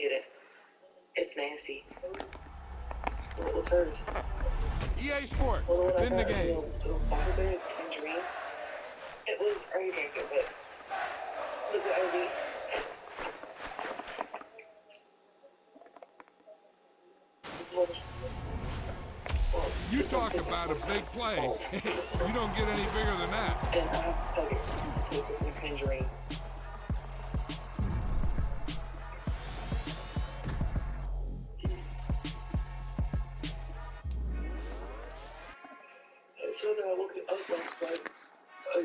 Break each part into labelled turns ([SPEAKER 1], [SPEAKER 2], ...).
[SPEAKER 1] get it. It's nasty. What's hers?
[SPEAKER 2] EA Sport. It's in the game.
[SPEAKER 1] Tangerine. It was already drank it, but look at ID.
[SPEAKER 2] You talk about a big play. You don't get any bigger than that.
[SPEAKER 1] And I have to tell you, the tangerine. So that I woke up last night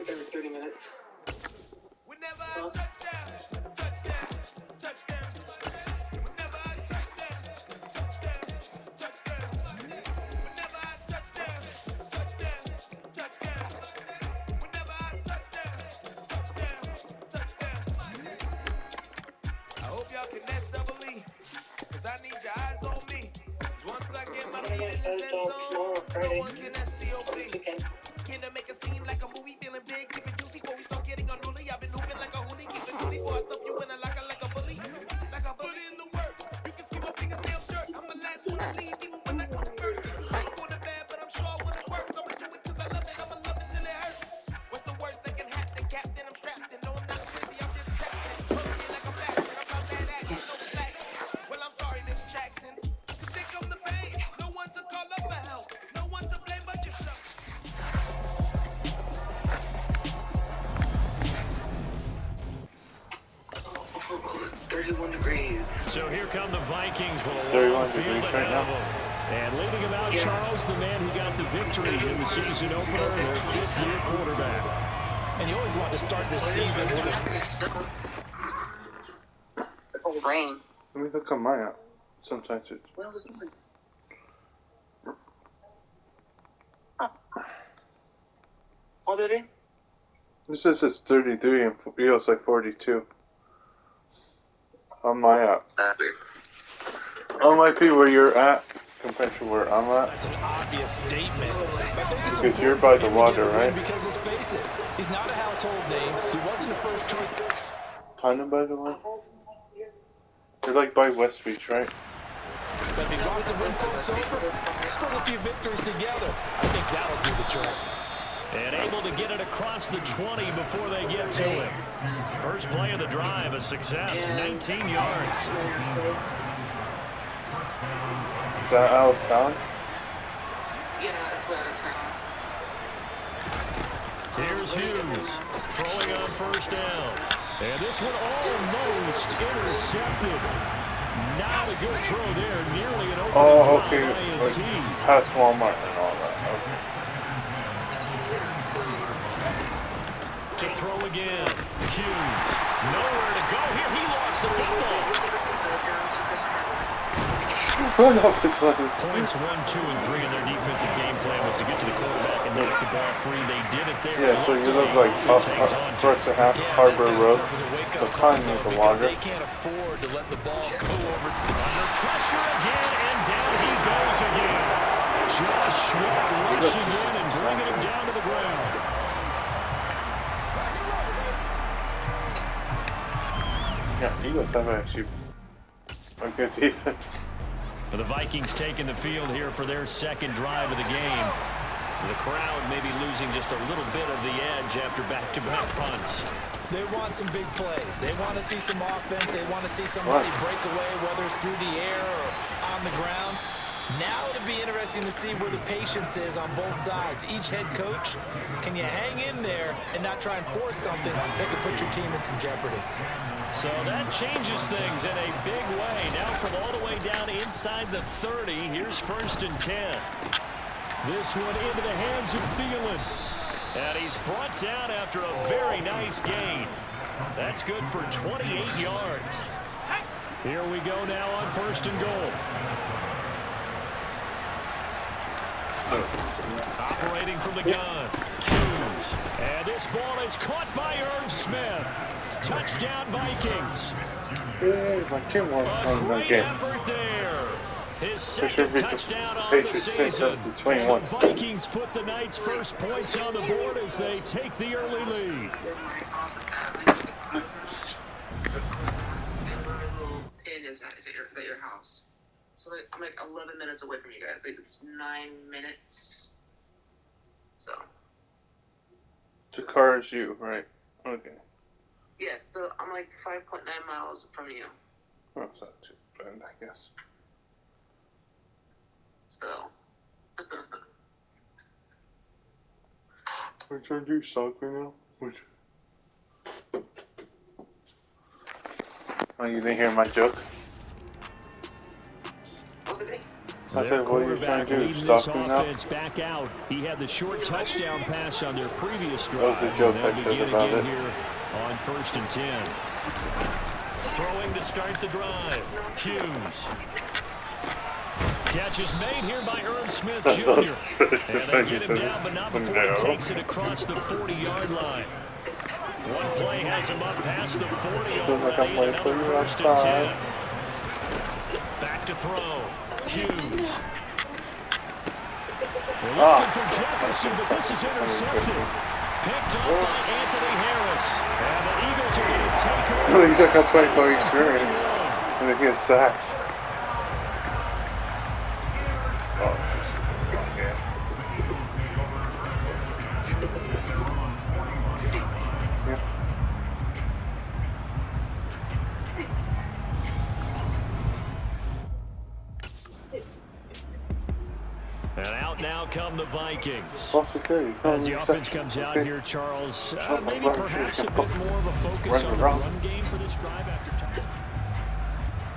[SPEAKER 1] every 30 minutes.
[SPEAKER 3] Whenever I touchdown, touchdown, touchdown. Whenever I touchdown, touchdown, touchdown. Whenever I touchdown, touchdown, touchdown. Whenever I touchdown, touchdown, touchdown. I hope y'all can nest double E, cause I need your eyes on me. Once I get my feet in the end zone, no one can STOP. Can I make a scene like a movie, feeling big, keep it juicy before we start getting unruly. I've been moving like a hoodie, keep it hoodie before I stuff you in a locker like a bully. Like a bully in the work, you can see my fingernail shirt. I'm the last one to leave, even when I come first. I ain't going to bad, but I'm sure when it works, I'ma do it cause I love it, I'ma love it till it hurts. What's the worst that can happen, Captain? I'm strapped and no, I'm not crazy, I'm just tapping. Smoking like a bastard, I'm about that action, no slack. Well, I'm sorry, Miss Jackson. Sick of the pain, no one to call up for help, no one to blame but yourself.
[SPEAKER 1] 31 degrees.
[SPEAKER 4] So here come the Vikings with a
[SPEAKER 5] 31 degrees right now.
[SPEAKER 4] And leading them out, Charles, the man who got the victory in the season opener, their fifth-year quarterback.
[SPEAKER 6] And you always want to start this season with
[SPEAKER 1] It's all rain.
[SPEAKER 5] Let me look on my app. Sometimes it's...
[SPEAKER 1] What else is doing? What did it?
[SPEAKER 5] This says it's 33 and feels like 42. On my app. I might be where you're at compared to where I'm at.
[SPEAKER 6] That's an obvious statement.
[SPEAKER 5] Because you're by the water, right?
[SPEAKER 6] Because let's face it, he's not a household name. He wasn't the first choice.
[SPEAKER 5] Kind of by the way. You're like by West Beach, right?
[SPEAKER 6] But if he wants to win folks over, string a few victories together. I think that'll do the trick.
[SPEAKER 4] And able to get it across the 20 before they get to him. First play of the drive, a success, 19 yards.
[SPEAKER 5] Is that out of town?
[SPEAKER 1] Yeah, it's way out of town.
[SPEAKER 4] Here's Hughes, throwing on first down. And this one almost intercepted. Not a good throw there, nearly an open
[SPEAKER 5] Oh, okay.
[SPEAKER 4] by
[SPEAKER 5] Like
[SPEAKER 4] INT.
[SPEAKER 5] past Walmart and all that. Okay.
[SPEAKER 4] To throw again, Hughes, nowhere to go here, he lost the football.
[SPEAKER 5] Run off this line.
[SPEAKER 4] Points 1, 2, and 3 in their defensive game plan was to get to the quarterback and knock the ball free. They did it there.
[SPEAKER 5] Yeah, so you look like towards the half Harbor Road, so kind of the water.
[SPEAKER 6] They can't afford to let the ball go over to
[SPEAKER 4] Under pressure again, and down he goes again. Josh Schmidt rushing in and bringing him down to the ground.
[SPEAKER 5] Yeah, Eagles have actually a good defense.
[SPEAKER 4] The Vikings taking the field here for their second drive of the game. The crowd maybe losing just a little bit of the edge after back-to-back punts.
[SPEAKER 6] They want some big plays. They want to see some offense. They want to see somebody break away, whether it's through the air or on the ground. Now it'll be interesting to see where the patience is on both sides. Each head coach, can you hang in there and not try and force something that could put your team in some jeopardy?
[SPEAKER 4] So that changes things in a big way. Now from all the way down inside the 30, here's 1st and 10. This one into the hands of Thielen. And he's brought down after a very nice gain. That's good for 28 yards. Here we go now on 1st and goal. Operating from the gun, Hughes. And this ball is caught by Irv Smith. Touchdown, Vikings.
[SPEAKER 5] My team won
[SPEAKER 4] A great
[SPEAKER 5] game.
[SPEAKER 4] effort there. His
[SPEAKER 5] Should
[SPEAKER 4] second
[SPEAKER 5] be
[SPEAKER 4] touchdown on the
[SPEAKER 5] Patriots finish
[SPEAKER 4] season.
[SPEAKER 5] up to 21.
[SPEAKER 4] And the Vikings put the Knights' first points on the board as they take the early lead.
[SPEAKER 1] It is guys at? Is that your house? So like I'm like 11 minutes away from you guys. Like it's 9 minutes. So.
[SPEAKER 5] The car is you, right? Okay.
[SPEAKER 1] Yeah, so I'm like 5.9 miles from you.
[SPEAKER 5] Oh, it's not too bad, I guess.
[SPEAKER 1] So.
[SPEAKER 5] We're trying to do soccer now. Oh, you didn't hear my joke? I said, what are you trying to do? Stop me now?
[SPEAKER 4] Back out. He had the short touchdown pass on their previous drive.
[SPEAKER 5] That was the joke I said about it.
[SPEAKER 4] Here on 1st and 10. Throwing to start the drive. Hughes. Catch is made here by Irv Smith Jr. And they get him down, but not before he takes it across the 40-yard line. One play has him up past the 40 already. Another 1st and 10. Back to throw. Hughes. We're looking for Jefferson, but this is intercepted. Picked up by Anthony Harris. And the Eagles are going to take over.
[SPEAKER 5] He's got 25 experience. And he gets sacked.
[SPEAKER 4] And out now come the Vikings.
[SPEAKER 5] Okay.
[SPEAKER 4] As the offense comes out here, Charles, maybe perhaps a bit more of a focus on the run game for this drive after touchdown.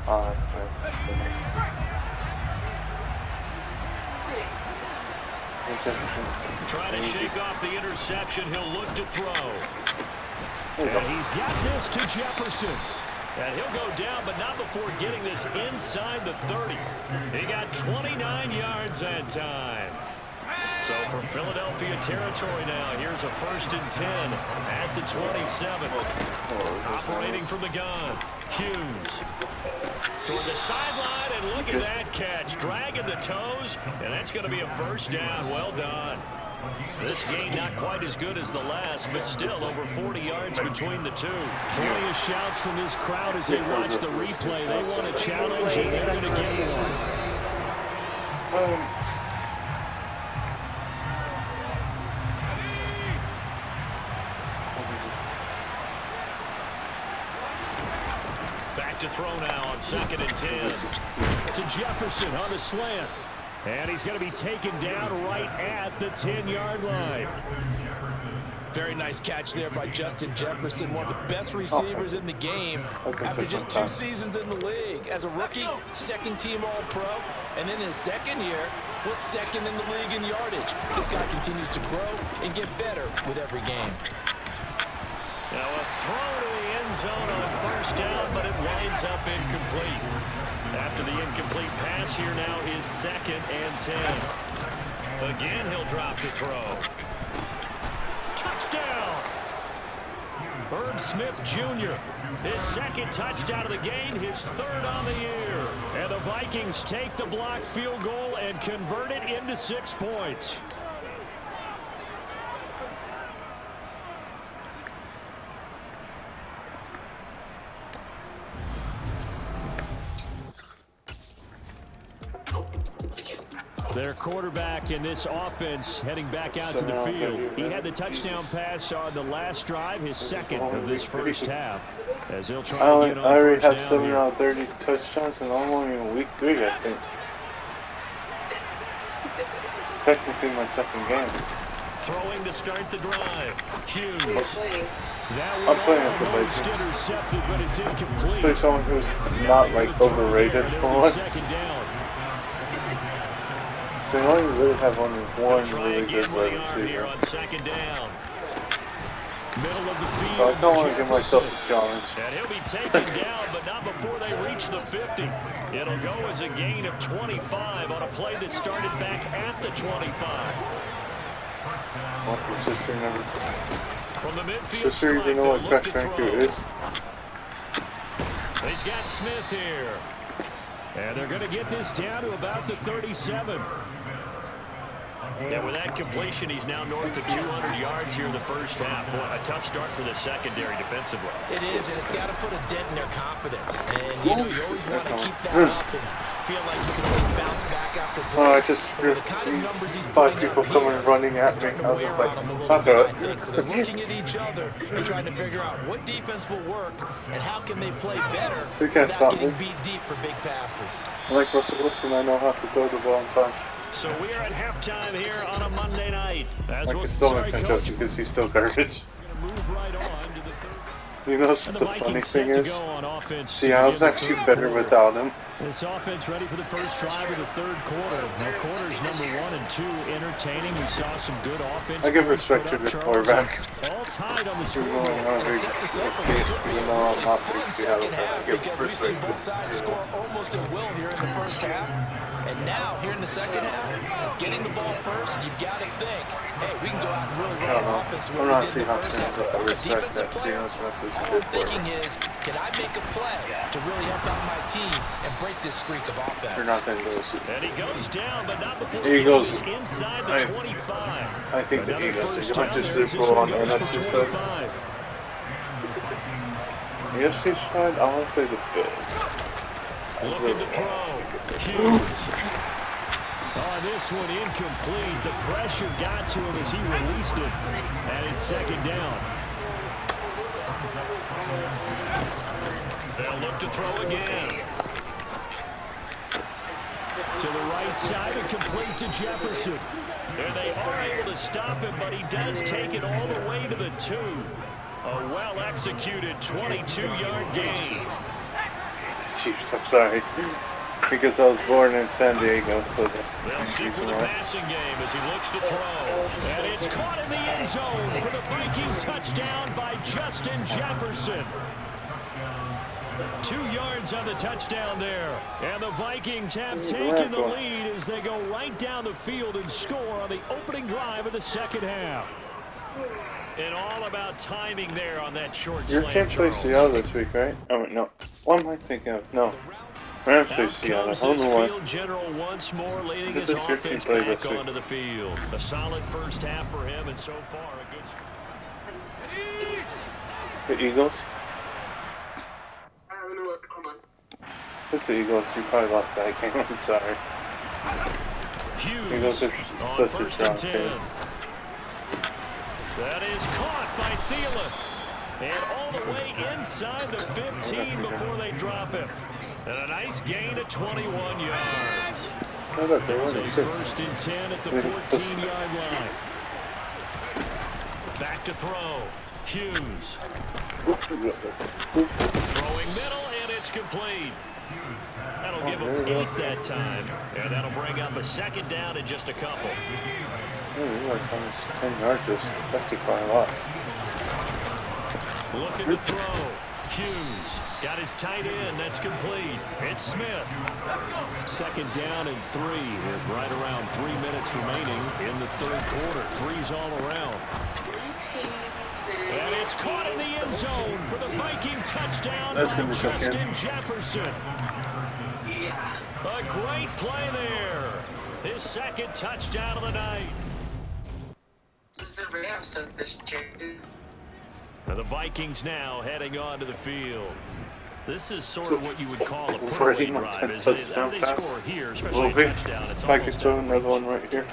[SPEAKER 5] Oh, that's nice.
[SPEAKER 4] Trying to shake off the interception. He'll look to throw. And he's got this to Jefferson. And he'll go down, but not before getting this inside the 30. He got 29 yards that time. So from Philadelphia territory now, here's a 1st and 10 at the 27. Operating from the gun, Hughes. Toward the sideline, and look at that catch. Dragging the toes, and that's going to be a 1st down. Well done. This game not quite as good as the last, but still over 40 yards between the two. Plenty of shouts from this crowd as they watch the replay. They want a challenge, and they're going to get one. Back to throw now on 2nd and 10. To Jefferson on the slant. And he's going to be taken down right at the 10-yard line.
[SPEAKER 6] Very nice catch there by Justin Jefferson, one of the best receivers in the game after just 2 seasons in the league. As a rookie, 2nd-team All-Pro, and then in his 2nd year, was 2nd in the league in yardage. This guy continues to grow and get better with every game.
[SPEAKER 4] Now a throw to the end zone on 1st down, but it winds up incomplete. After the incomplete pass, here now is 2nd and 10. Again, he'll drop the throw. Touchdown! Irv Smith Jr., his 2nd touchdown of the game, his 3rd on the year. And the Vikings take the blocked field goal and convert it into 6 points. Their quarterback in this offense heading back out to the field. He had the touchdown pass on the last drive, his 2nd of this 1st half. As he'll try to get on
[SPEAKER 5] I already have
[SPEAKER 4] 1st
[SPEAKER 5] 7
[SPEAKER 4] down
[SPEAKER 5] out of 30 touchdowns, and I'm only in week 3, I think. It's technically my 2nd game.
[SPEAKER 4] Throwing to start the drive. Hughes.
[SPEAKER 5] I'm playing as the Vikings.
[SPEAKER 4] Intercepted, but it's incomplete.
[SPEAKER 5] Play someone who's not like overrated for once. They only really have only one really good wide receiver.
[SPEAKER 4] On 2nd down. Middle of the field.
[SPEAKER 5] So I don't want to give myself a challenge.
[SPEAKER 4] And he'll be taken down, but not before they reach the 50. It'll go as a gain of 25 on a play that started back at the 25.
[SPEAKER 5] What the sister never.
[SPEAKER 4] From the midfield,
[SPEAKER 5] Sister, you know what Crash Bandicoot is?
[SPEAKER 4] He's got Smith here. And they're going to get this down to about the 37. Yeah, with that completion, he's now north of 200 yards here in the first half. Boy, a tough start for the secondary defensively.
[SPEAKER 6] It is, and it's got to put a dent in their confidence. And, you know, you always want to keep that up and feel like you can always bounce back after plays.
[SPEAKER 5] Oh, I just
[SPEAKER 6] But with
[SPEAKER 5] see
[SPEAKER 6] the kind of numbers he's
[SPEAKER 5] 5
[SPEAKER 6] putting
[SPEAKER 5] people
[SPEAKER 6] up
[SPEAKER 5] coming
[SPEAKER 6] here,
[SPEAKER 5] running at
[SPEAKER 6] it's
[SPEAKER 5] me.
[SPEAKER 6] starting
[SPEAKER 5] I
[SPEAKER 6] to
[SPEAKER 5] was
[SPEAKER 6] wear
[SPEAKER 5] just like,
[SPEAKER 6] on them a little
[SPEAKER 5] that's
[SPEAKER 6] bit, I
[SPEAKER 5] alright.
[SPEAKER 6] think. So they're looking at each other and trying to figure out what defense will work and how can they play better
[SPEAKER 5] They can't
[SPEAKER 6] without
[SPEAKER 5] stop
[SPEAKER 6] getting
[SPEAKER 5] me.
[SPEAKER 6] beat deep for big passes.
[SPEAKER 5] Like Russell Wilson, I know how to throw the ball on time.
[SPEAKER 4] So we are at halftime here on a Monday night.
[SPEAKER 5] I can still make him joke because he's still garbage.
[SPEAKER 4] Move right on to the third.
[SPEAKER 5] You know what the funny thing is? Seattle's actually better without him.
[SPEAKER 4] This offense ready for the first drive of the third quarter. Now quarters number 1 and 2 entertaining. We saw some good offense.
[SPEAKER 5] I give respect to the quarterback.
[SPEAKER 4] All tied on the
[SPEAKER 5] Even
[SPEAKER 4] score.
[SPEAKER 5] though I'm not big, even though I'm not big Seattle fan, I give
[SPEAKER 6] Because we've seen
[SPEAKER 5] respect
[SPEAKER 6] both sides
[SPEAKER 5] to
[SPEAKER 6] score almost at will here in the first half. And now, here in the second half, getting the ball first, you've got to think, hey, we can go out and really run an offense where
[SPEAKER 5] I'm
[SPEAKER 6] we
[SPEAKER 5] not
[SPEAKER 6] did in the
[SPEAKER 5] Seahawks
[SPEAKER 6] first
[SPEAKER 5] fan,
[SPEAKER 6] half.
[SPEAKER 5] but I
[SPEAKER 6] From a
[SPEAKER 5] respect
[SPEAKER 6] defensive
[SPEAKER 5] that
[SPEAKER 6] player,
[SPEAKER 5] Geno Smith is a
[SPEAKER 6] all
[SPEAKER 5] good
[SPEAKER 6] I'm thinking
[SPEAKER 5] quarterback.
[SPEAKER 6] is, can I make a play to really help out my team and break this streak of offense?
[SPEAKER 5] You're not going to go see.
[SPEAKER 4] And he goes down, but not before
[SPEAKER 5] Eagles.
[SPEAKER 4] he's inside the 25.
[SPEAKER 5] I think the
[SPEAKER 4] Another
[SPEAKER 5] Eagles are
[SPEAKER 4] first
[SPEAKER 5] going
[SPEAKER 4] down
[SPEAKER 5] to
[SPEAKER 4] there as
[SPEAKER 5] Super
[SPEAKER 4] this
[SPEAKER 5] Bowl
[SPEAKER 4] one
[SPEAKER 5] on
[SPEAKER 4] goes for
[SPEAKER 5] NFC side.
[SPEAKER 4] 25.
[SPEAKER 5] AFC side, I want to say the Bills.
[SPEAKER 4] Looking to throw. Hughes. On this one, incomplete. The pressure got to him as he released it. And it's second down. They'll look to throw again. To the right side and complete to Jefferson. There they are able to stop him, but he does take it all the way to the 2. A well-executed 22-yard gain.
[SPEAKER 5] Chiefs, I'm sorry. Because I was born in San Diego, so that's
[SPEAKER 4] They'll stick with the passing game as he looks to throw. And it's caught in the end zone for the Viking touchdown by Justin Jefferson. 2 yards on the touchdown there. And the Vikings have taken the lead as they go right down the field and score on the opening drive of the second half. And all about timing there on that short slant.
[SPEAKER 5] You can't play Seattle this week, right? Oh, no. What am I thinking of? No. Rams play Seattle. I don't know why.
[SPEAKER 4] Field general once more leading his
[SPEAKER 5] This is 15
[SPEAKER 4] offense
[SPEAKER 5] play
[SPEAKER 4] back
[SPEAKER 5] this week.
[SPEAKER 4] onto the field. A solid first half for him, and so far a good start.
[SPEAKER 5] The Eagles?
[SPEAKER 1] Let me look. Hold on.
[SPEAKER 5] It's the Eagles. You probably lost that game. I'm sorry.
[SPEAKER 4] Hughes
[SPEAKER 5] Eagles are
[SPEAKER 4] on
[SPEAKER 5] such a
[SPEAKER 4] first
[SPEAKER 5] strong
[SPEAKER 4] and 10.
[SPEAKER 5] team.
[SPEAKER 4] That is caught by Thielen. And all the way inside the 15 before they drop him. And a nice gain of 21 yards.
[SPEAKER 5] Oh, look, they're
[SPEAKER 4] It's
[SPEAKER 5] winning
[SPEAKER 4] a
[SPEAKER 5] too.
[SPEAKER 4] first and 10 at the 14-yard line. Back to throw. Hughes. Throwing middle, and it's complete. That'll give him 8 that time. And that'll bring up a second down in just a couple.
[SPEAKER 5] I didn't realize how much 10 yards is. It's actually quite a lot.
[SPEAKER 4] Looking to throw. Hughes got his tight end. That's complete. It's Smith. Second down and 3 with right around 3 minutes remaining in the third quarter. 3's all around. And it's caught in the end zone for the Viking touchdown
[SPEAKER 5] That's
[SPEAKER 4] by
[SPEAKER 5] gonna be tough,
[SPEAKER 4] Justin Jefferson. A great play there. His second touchdown of the night.
[SPEAKER 1] This is the Rams, so this year.
[SPEAKER 4] And the Vikings now heading onto the field. This is sort of what you would call a
[SPEAKER 5] We're
[SPEAKER 4] put-away
[SPEAKER 5] already on
[SPEAKER 4] drive,
[SPEAKER 5] 10
[SPEAKER 4] isn't it?
[SPEAKER 5] touchdown
[SPEAKER 4] They
[SPEAKER 5] pass.
[SPEAKER 4] score here,
[SPEAKER 5] Will
[SPEAKER 4] especially a
[SPEAKER 5] be.
[SPEAKER 4] touchdown. It's
[SPEAKER 5] If I can
[SPEAKER 4] almost
[SPEAKER 5] throw
[SPEAKER 4] out of
[SPEAKER 5] another
[SPEAKER 4] reach.
[SPEAKER 5] one right here.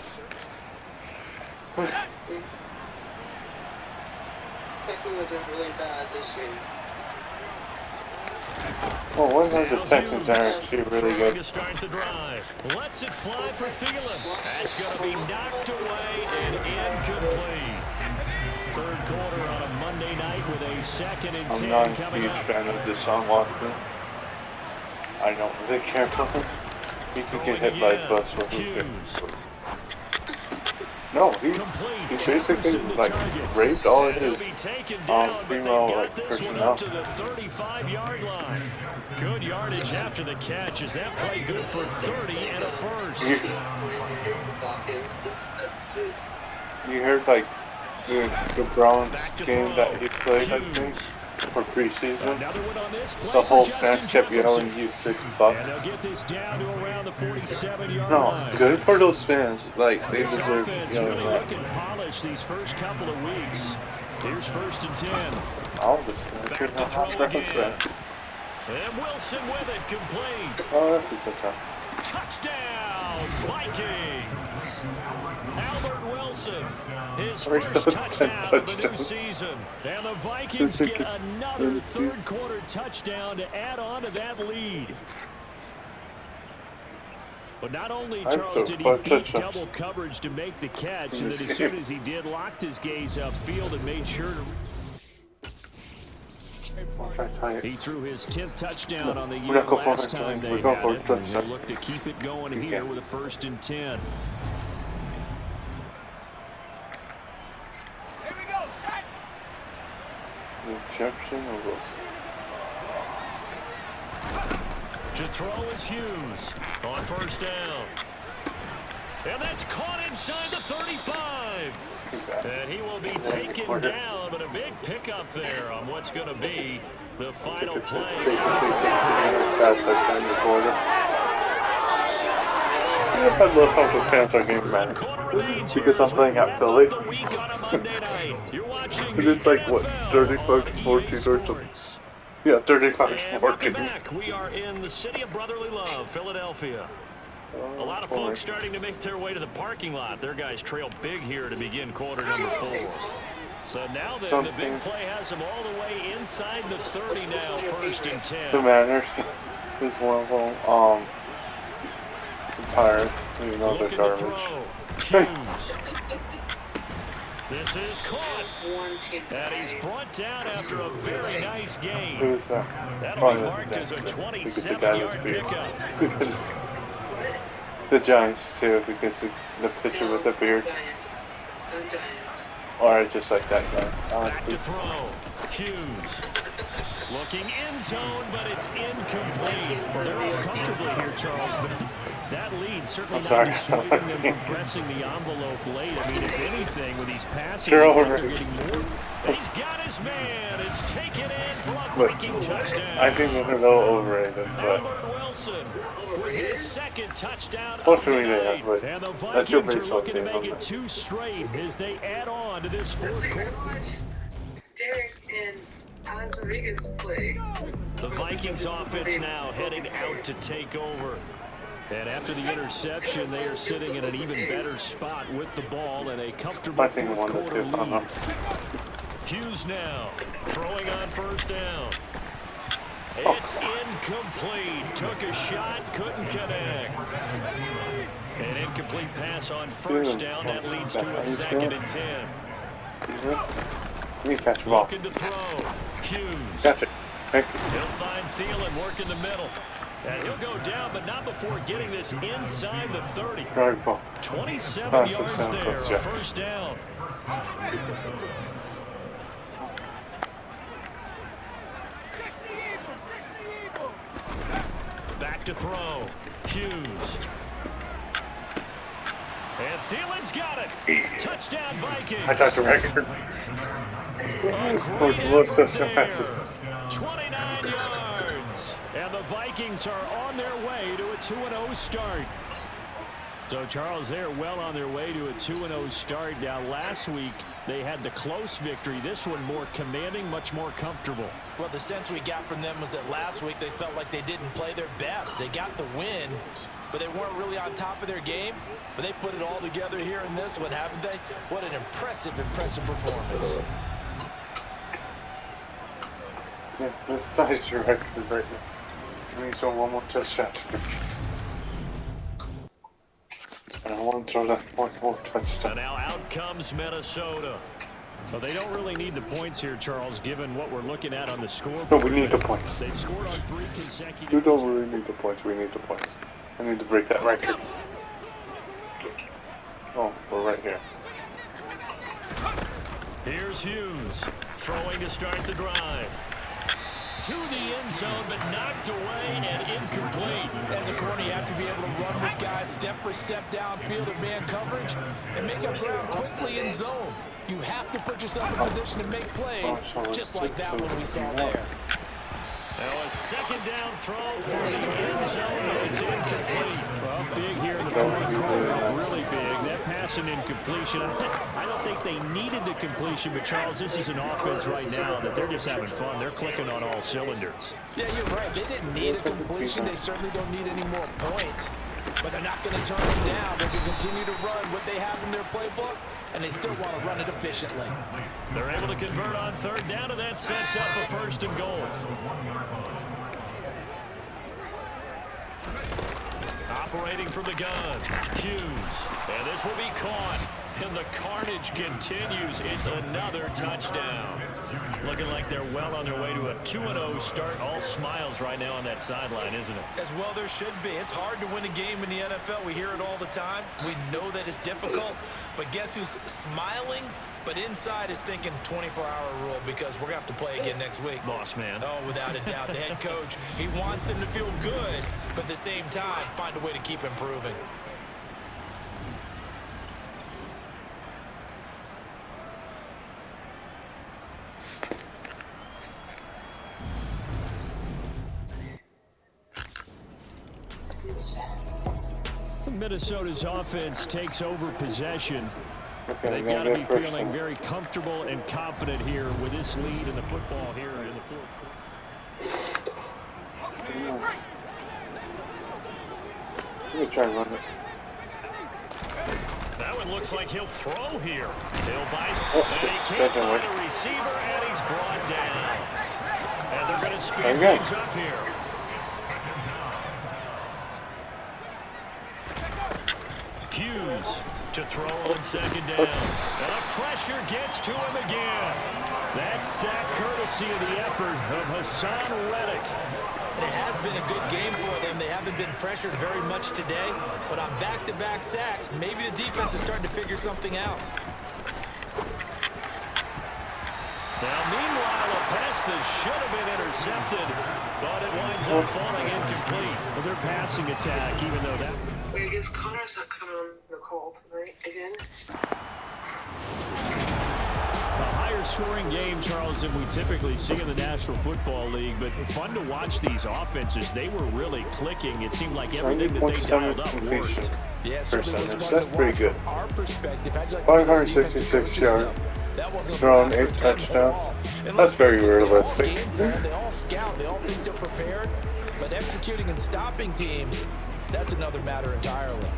[SPEAKER 1] Texans are doing really bad this year.
[SPEAKER 5] Oh, one of the
[SPEAKER 4] Now
[SPEAKER 5] Texans are
[SPEAKER 4] Hughes
[SPEAKER 5] actually really
[SPEAKER 4] trying
[SPEAKER 5] good.
[SPEAKER 4] to start the drive. Lets it fly for Thielen. That's going to be knocked away and incomplete. Third quarter on a Monday night with a second and
[SPEAKER 5] I'm
[SPEAKER 4] 10
[SPEAKER 5] not a
[SPEAKER 4] coming
[SPEAKER 5] huge
[SPEAKER 4] up.
[SPEAKER 5] fan of Deshaun Watson. I don't really care for him. He could get hit by a bus with
[SPEAKER 4] Hughes.
[SPEAKER 5] No, he
[SPEAKER 4] Complete.
[SPEAKER 5] basically
[SPEAKER 4] Jefferson to
[SPEAKER 5] like
[SPEAKER 4] target.
[SPEAKER 5] raped all of
[SPEAKER 4] And he'll
[SPEAKER 5] his
[SPEAKER 4] be taken down, but they've
[SPEAKER 5] female
[SPEAKER 4] got
[SPEAKER 5] like
[SPEAKER 4] this one
[SPEAKER 5] personnel.
[SPEAKER 4] up to the 35-yard line. Good yardage after the catch. Is that play good for 30 and a first?
[SPEAKER 5] You heard like the Browns
[SPEAKER 4] Back to
[SPEAKER 5] game
[SPEAKER 4] throw.
[SPEAKER 5] that he played, I think.
[SPEAKER 4] Hughes.
[SPEAKER 5] for preseason.
[SPEAKER 4] Another one on this play
[SPEAKER 5] The
[SPEAKER 4] for
[SPEAKER 5] whole
[SPEAKER 4] Justin
[SPEAKER 5] fans kept yelling,
[SPEAKER 4] Jefferson.
[SPEAKER 5] "You sick
[SPEAKER 4] And
[SPEAKER 5] fuck."
[SPEAKER 4] they'll get this down to around the 47-yard
[SPEAKER 5] No,
[SPEAKER 4] line.
[SPEAKER 5] good for those fans. Like, they
[SPEAKER 4] This
[SPEAKER 5] deserve
[SPEAKER 4] offense
[SPEAKER 5] yelling
[SPEAKER 4] really
[SPEAKER 5] that.
[SPEAKER 4] looking polished these first couple of weeks. Here's 1st and 10.
[SPEAKER 5] All this I
[SPEAKER 4] Back
[SPEAKER 5] could
[SPEAKER 4] to
[SPEAKER 5] not
[SPEAKER 4] throw
[SPEAKER 5] reference
[SPEAKER 4] again.
[SPEAKER 5] that.
[SPEAKER 4] And Wilson with it, complete.
[SPEAKER 5] Oh, that's a touchdown.
[SPEAKER 4] Touchdown, Vikings. Albert Wilson, his
[SPEAKER 5] First
[SPEAKER 4] first
[SPEAKER 5] of
[SPEAKER 4] touchdown
[SPEAKER 5] 10
[SPEAKER 4] of the new
[SPEAKER 5] touchdowns.
[SPEAKER 4] season. And the Vikings get another third-quarter touchdown to add on to that lead. But not only, Charles, did he beat double coverage to make the catch, and then as soon as he did, locked his gaze upfield and made sure to... He threw his 10th touchdown on the year last time they had it. And he'll look to keep it going here with a 1st and 10.
[SPEAKER 3] Here we go, set.
[SPEAKER 5] Jefferson or Wilson?
[SPEAKER 4] To throw is Hughes on 1st down. And that's caught inside the 35. And he will be taken down, but a big pickup there on what's going to be the final play.
[SPEAKER 5] I love how the fans are getting mad because I'm playing at Philly. Because it's like, what, 35-14 or something? Yeah, 35-14.
[SPEAKER 4] We are in the city of brotherly love, Philadelphia. A lot of folks starting to make their way to the parking lot. Their guys trail big here to begin quarter number 4. So now then, the big play has them all the way inside the 30 now, 1st and 10.
[SPEAKER 5] The Mariners is one of them. The Pirates, you know, they're garbage.
[SPEAKER 4] Hughes. This is caught. And he's brought down after a very nice game.
[SPEAKER 5] Who is that?
[SPEAKER 4] That'll be marked as a 27-yard pickup.
[SPEAKER 5] The Giants too, because the pitcher with the beard. Or I just like that guy, honestly.
[SPEAKER 4] Back to throw. Hughes. Looking end zone, but it's incomplete. They're up comfortably here, Charles, but that lead certainly not dissuading them from pressing the envelope late. I mean, if anything, with these passes, they're getting more. He's got his man. It's taken in for a Viking touchdown.
[SPEAKER 5] I think they're a little overrated, but...
[SPEAKER 4] Albert Wilson with his 2nd touchdown
[SPEAKER 5] What
[SPEAKER 4] of
[SPEAKER 5] do
[SPEAKER 4] the
[SPEAKER 5] we
[SPEAKER 4] night.
[SPEAKER 5] have?
[SPEAKER 4] And the Vikings are looking to make it 2 straight as they add on to this 4th quarter.
[SPEAKER 1] Derek and Alex Rodriguez play.
[SPEAKER 4] The Vikings offense now heading out to take over. And after the interception, they are sitting in an even better spot with the ball and a comfortable 4th quarter lead. Hughes now throwing on 1st down. It's incomplete. Took a shot, couldn't connect. An incomplete pass on 1st down. That leads to a 2nd and 10.
[SPEAKER 5] Let me catch the ball.
[SPEAKER 4] Looking to throw. Hughes.
[SPEAKER 5] Catch it. Thank you.
[SPEAKER 4] He'll find Thielen, work in the middle. And he'll go down, but not before getting this inside the 30.
[SPEAKER 5] Very ball.
[SPEAKER 4] 27 yards there, a 1st down. Back to throw. Hughes. And Thielen's got it. Touchdown, Vikings.
[SPEAKER 5] I got the record.
[SPEAKER 4] There. 29 yards. And the Vikings are on their way to a 2-0 start. So, Charles, they're well on their way to a 2-0 start. Now, last week, they had the close victory. This one more commanding, much more comfortable.
[SPEAKER 6] Well, the sense we got from them was that last week they felt like they didn't play their best. They got the win, but they weren't really on top of their game. But they put it all together here in this one, haven't they? What an impressive performance.
[SPEAKER 5] Yeah, that's nice record right now. We need to one more touchdown. And I want to throw that one more touchdown.
[SPEAKER 4] So now out comes Minnesota. Well, they don't really need the points here, Charles, given what we're looking at on the scoreboard.
[SPEAKER 5] No, we need the points.
[SPEAKER 4] They've scored on 3 consecutive.
[SPEAKER 5] You don't really need the points. We need the points. I need to break that record. Oh, we're right here.
[SPEAKER 4] Here's Hughes throwing to start the drive. To the end zone, but knocked away and incomplete.
[SPEAKER 6] As a corner, you have to be able to run with guys step for step downfield in man coverage and make up ground quickly in zone. You have to put yourself in position to make plays, just like that one we saw there.
[SPEAKER 4] Now a second down throw for the end zone, but it's incomplete. Well, big here in the fourth quarter, really big. That pass and incompletion, I don't think they needed the completion, but Charles, this is an offense right now that they're just having fun. They're clicking on all cylinders.
[SPEAKER 6] Yeah, you're right. They didn't need a completion. They certainly don't need any more points. But they're not going to turn them down. They can continue to run what they have in their playbook, and they still want to run it efficiently.
[SPEAKER 4] They're able to convert on third down, and that sets up a first and goal. Operating from the gun, Hughes. And this will be caught. And the carnage continues. It's another touchdown. Looking like they're well on their way to a 2-0 start. All smiles right now on that sideline, isn't it?
[SPEAKER 6] As well there should be. It's hard to win a game in the NFL. We hear it all the time. We know that it's difficult. But guess who's smiling? But inside is thinking 24-hour rule because we're going to have to play again next week.
[SPEAKER 4] Boss man.
[SPEAKER 6] Oh, without a doubt. The head coach, he wants them to feel good, but at the same time, find a way to keep improving.
[SPEAKER 4] Minnesota's offense takes over possession.
[SPEAKER 5] Okay,
[SPEAKER 4] They've got to be feeling very comfortable and confident here with this lead in the football here in the fourth quarter.
[SPEAKER 5] Let me try and run it.
[SPEAKER 4] That one looks like he'll throw here. He'll buy,
[SPEAKER 5] Oh,
[SPEAKER 4] and
[SPEAKER 5] shit.
[SPEAKER 4] he can't
[SPEAKER 5] Doesn't
[SPEAKER 4] find
[SPEAKER 5] work.
[SPEAKER 4] a receiver, and he's brought down. And they're going to speed
[SPEAKER 5] Okay.
[SPEAKER 4] things up here. Hughes to throw on second down. And the pressure gets to him again. That's sack courtesy of the effort of Hassan Reddick.
[SPEAKER 6] And it has been a good game for them. They haven't been pressured very much today, but on back-to-back sacks, maybe the defense is starting to figure something out.
[SPEAKER 4] Now, meanwhile, a pass that should have been intercepted, but it winds up falling incomplete with their passing attack, even though that...
[SPEAKER 1] So I guess Connor's not coming on the call tonight again.
[SPEAKER 4] A higher-scoring game, Charles, than we typically see in the National Football League, but fun to watch these offenses. They were really clicking. It seemed like everything that they dialed up worked.
[SPEAKER 6] Yeah,
[SPEAKER 5] Percentage. That's pretty good.
[SPEAKER 6] From our perspective, how'd you like
[SPEAKER 5] 566 yards. Thrown 8 touchdowns. That's very realistic.
[SPEAKER 6] They all scout. They all think they're prepared. But executing and stopping teams, that's another matter entirely.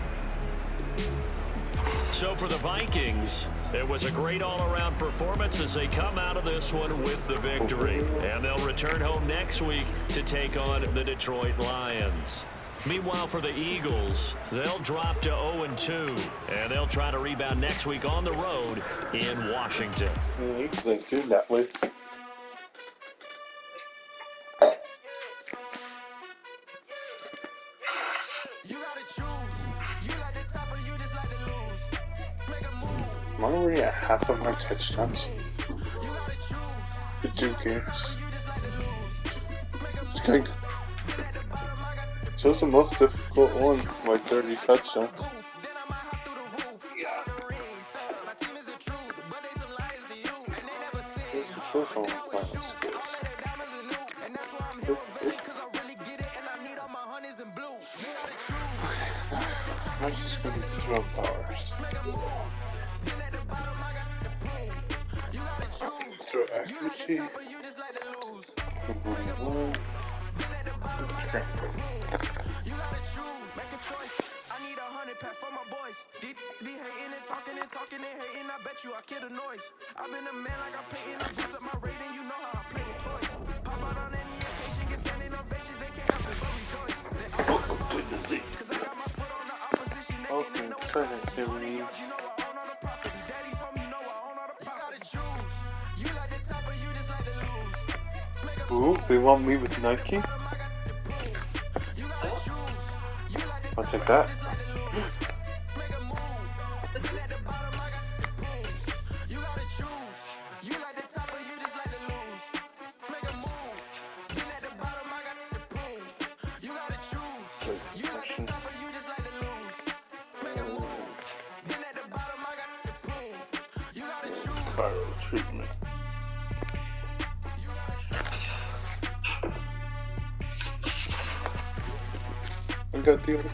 [SPEAKER 4] So for the Vikings, it was a great all-around performance as they come out of this one with the victory. And they'll return home next week to take on the Detroit Lions. Meanwhile, for the Eagles, they'll drop to 0-2, and they'll try to rebound next week on the road in Washington.
[SPEAKER 5] Yeah, you can do that way. I'm already at half of my touchdowns. The 2 games. It's going good. So it's the most difficult one, my 30 touchdowns.
[SPEAKER 1] Yeah.
[SPEAKER 5] It's the first one I'm playing. I'm just gonna throw powers. Throw accuracy.
[SPEAKER 3] I need 100 pack for my boys. Be hating and talking and hating. I bet you I kill the noise. I've been a man like I'm paying. I boost up my rating. You know how I play with toys. Pop out on any occasion, get standing ovations. They can't help it but rejoice.
[SPEAKER 5] Welcome to the league.
[SPEAKER 3] Cause I got my foot on the opposition. They
[SPEAKER 5] Welcome
[SPEAKER 3] can't know
[SPEAKER 5] to the league.
[SPEAKER 3] you know I own all the property. Daddy's home, you know I own all the property. You gotta choose. You like the top or you just like to lose.
[SPEAKER 5] Ooh, they want me with Nike? I'll take that. I got the other.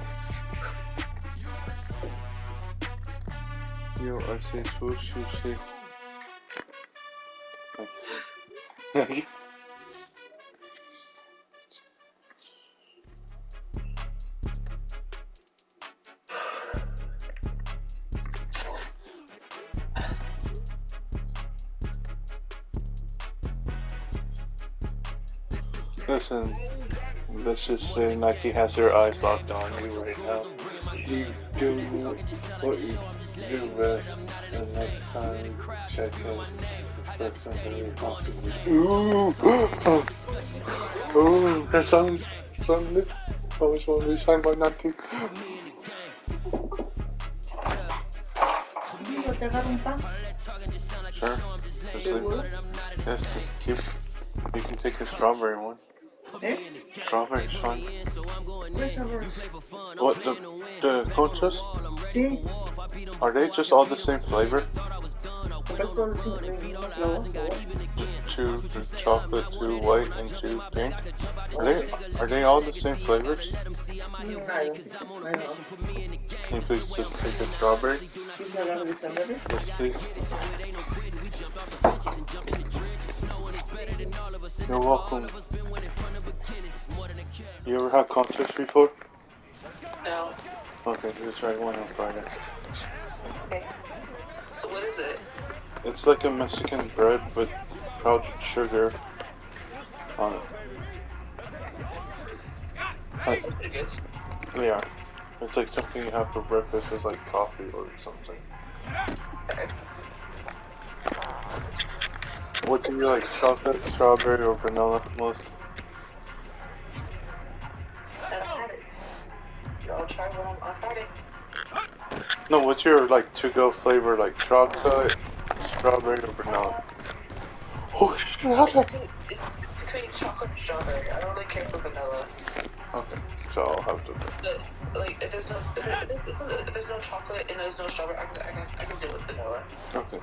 [SPEAKER 5] Yo, I say swoosh, you say. Listen, let's just say Nike has their eyes locked on you right now. You do what you do best, and next time you check in, expect something possibly. Ooh! Oh, that's on it. I always want to be signed by Nike.
[SPEAKER 7] Amigo, ¿te agarro un pan?
[SPEAKER 5] Sure. Just keep. You can take a strawberry one.
[SPEAKER 7] ¿Eh?
[SPEAKER 5] Strawberry's fine.
[SPEAKER 7] ¿Qué sabor?
[SPEAKER 5] What, the conchas?
[SPEAKER 7] Sí,
[SPEAKER 5] Are they just all the same flavor?
[SPEAKER 7] el resto de 5 minutos.
[SPEAKER 5] Two chocolate, two white, and two pink. Are they all the same flavors?
[SPEAKER 7] I don't think so. I know.
[SPEAKER 5] Can you please just take a strawberry?
[SPEAKER 7] ¿Sí te agarro de strawberry?
[SPEAKER 5] Yes, please. You're welcome. You ever had conchas before?
[SPEAKER 1] No.
[SPEAKER 5] Okay, we'll try one on Friday.
[SPEAKER 1] Okay. So what is it?
[SPEAKER 5] It's like a Mexican bread with powdered sugar on it.
[SPEAKER 1] That's pretty good.
[SPEAKER 5] Yeah. It's like something you have for breakfast with like coffee or something.
[SPEAKER 1] Okay.
[SPEAKER 5] What do you like, chocolate, strawberry, or vanilla most?
[SPEAKER 1] I haven't had it. I'll try one on Friday.
[SPEAKER 5] No, what's your like to-go flavor, like chocolate, strawberry, or vanilla? Oh shit, how'd that?
[SPEAKER 1] It's between chocolate and strawberry. I don't really care for vanilla.
[SPEAKER 5] Okay, so I'll have to.
[SPEAKER 1] But, like, if there's no chocolate and there's no strawberry, I can deal with vanilla.
[SPEAKER 5] Okay.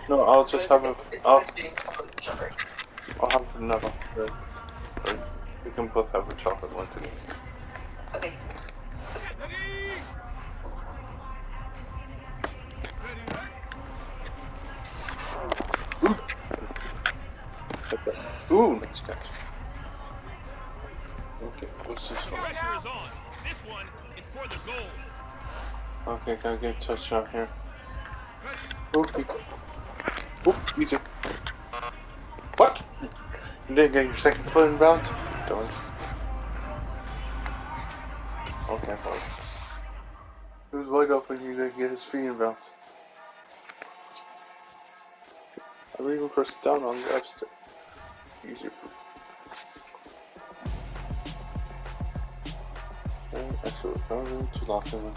[SPEAKER 5] No, I'll just have a.
[SPEAKER 1] It's nice being chocolate and strawberry.
[SPEAKER 5] I'll have vanilla. Or we can both have a chocolate one today.
[SPEAKER 1] Okay.
[SPEAKER 5] Ooh, nice catch. Okay, what's this one?
[SPEAKER 3] Pressure is on. This one is for the goal.
[SPEAKER 5] Okay, gotta get a touchdown here. Okay. Oop, easy. What? You didn't get your second foot in bounds? Darn. Okay, fine. It was wide open, you didn't get his feet in bounds. I would even press down on the left stick. Easier. Okay, actually, I'm going to lock him in.